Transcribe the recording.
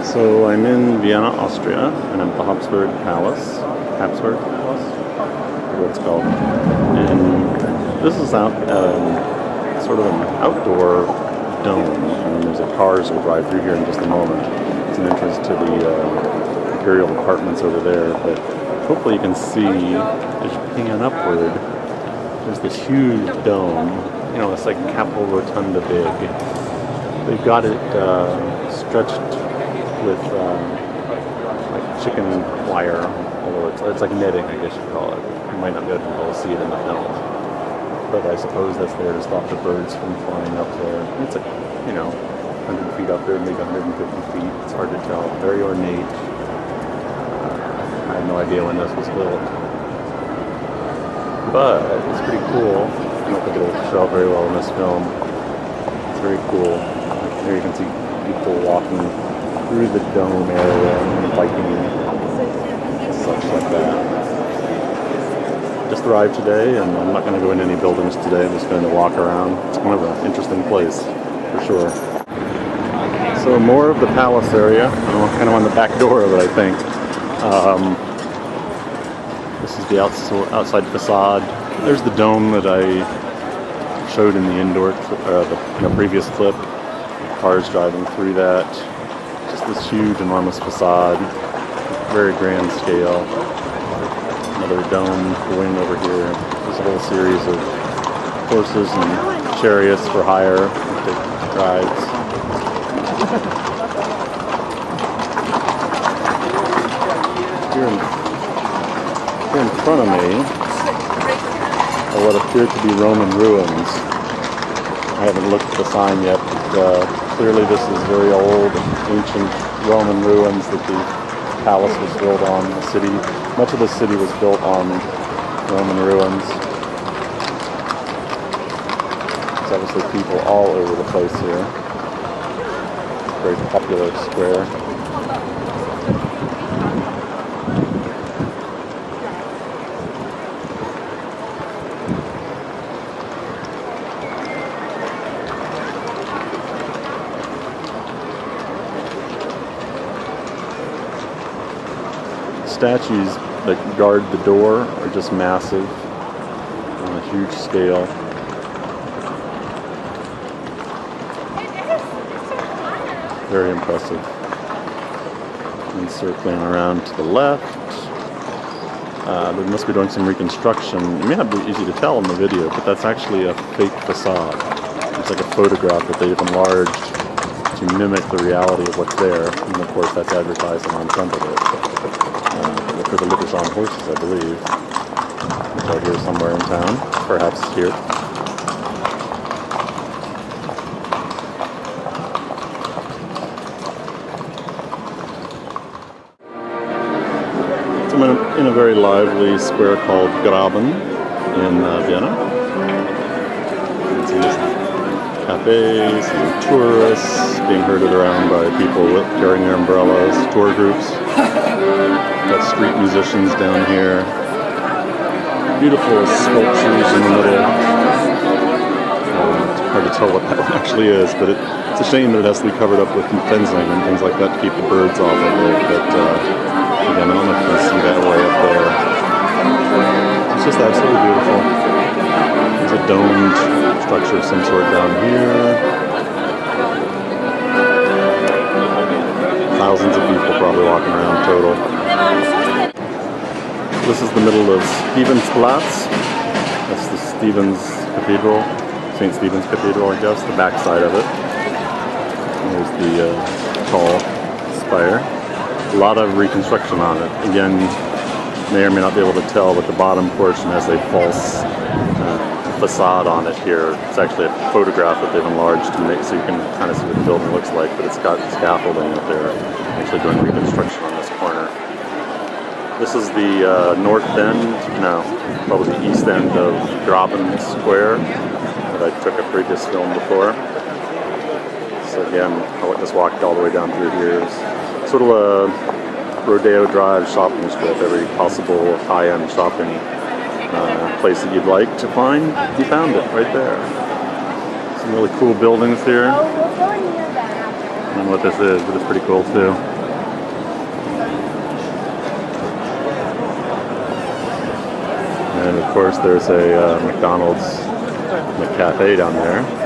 So I'm in Vienna, Austria, and I'm at the Habsburg Palace, what it's called. And this is out sort of an outdoor dome. And there's cars will drive through here in just a moment. It's an entrance to the imperial apartments over there. But hopefully you can see as you pan upward, there's this huge dome. You know, it's like Capitol Rotunda big. They've got it stretched with like chicken wire, although it's like netting, I guess you'd call it. You might not be able to see it in the film, but I suppose that's there to stop the birds from flying up there. It's like, 100 feet up there, maybe 150 feet. It's hard to tell. Very ornate. I have no idea when this was built, but it's pretty cool. I don't think it'll show up very well in this film. It's very cool. Here you can see people walking through the dome area and biking and such like that. Just arrived today, and I'm not going to go into any buildings today. I'm just going to walk around. It's kind of an interesting place, for sure. So more of the palace area. I'm kind of on the back door of it, I think. This is the outside facade. There's the dome that I showed in the indoor, the previous clip. Cars driving through that. Just this huge, enormous facade. Very grand scale. Another dome wing over here. There's a whole series of horses and chariots for hire. Big rides. Here in front of me are what appear to be Roman ruins. I haven't looked at the sign yet, but clearly this is very old, ancient Roman ruins that the palace was built on. The city, much of the city was built on Roman ruins. There's obviously people all over the place here. Very popular square. Statues that guard the door are just massive on a huge scale. Very impressive. And circling around to the left, they must be doing some reconstruction. It may not be easy to tell in the video, but that's actually a fake facade. It's like a photograph that they've enlarged to mimic the reality of what's there. And of course that's advertising on front of it. For the Litters on horses, I believe, which are here somewhere in town, perhaps here. So I'm in a very lively square called Graben in Vienna. You can see these cafes and tourists being herded around by people carrying their umbrellas, tour groups. Got street musicians down here. Beautiful sculptures in the middle. It's hard to tell what that one actually is, but it's a shame that it has to be covered up with fencing and things like that to keep the birds off of it. But again, I don't know if you can see that way up there. It's just absolutely beautiful. There's a domed structure of some sort down here. Thousands of people probably walking around total. This is the middle of Stephensplatz. That's the Stephen's Cathedral, St. Stephen's Cathedral, I guess, the back side of it. There's the tall spire. A lot of reconstruction on it. Again, may or may not be able to tell, but the bottom portion has a false facade on it here. It's actually a photograph that they've enlarged to make so you can kind of see what the building looks like, but it's got scaffolding up there, actually doing reconstruction on this corner. This is the north end, probably the east end of Graben Square that I took a previous film before. So again, I just walked all the way down through here. It's sort of a Rodeo Drive shopping strip, every possible high-end shopping place that you'd like to find, you found it right there. Some really cool buildings here. I don't know what this is, but it's pretty cool too. And of course there's a McDonald's McCafe down there.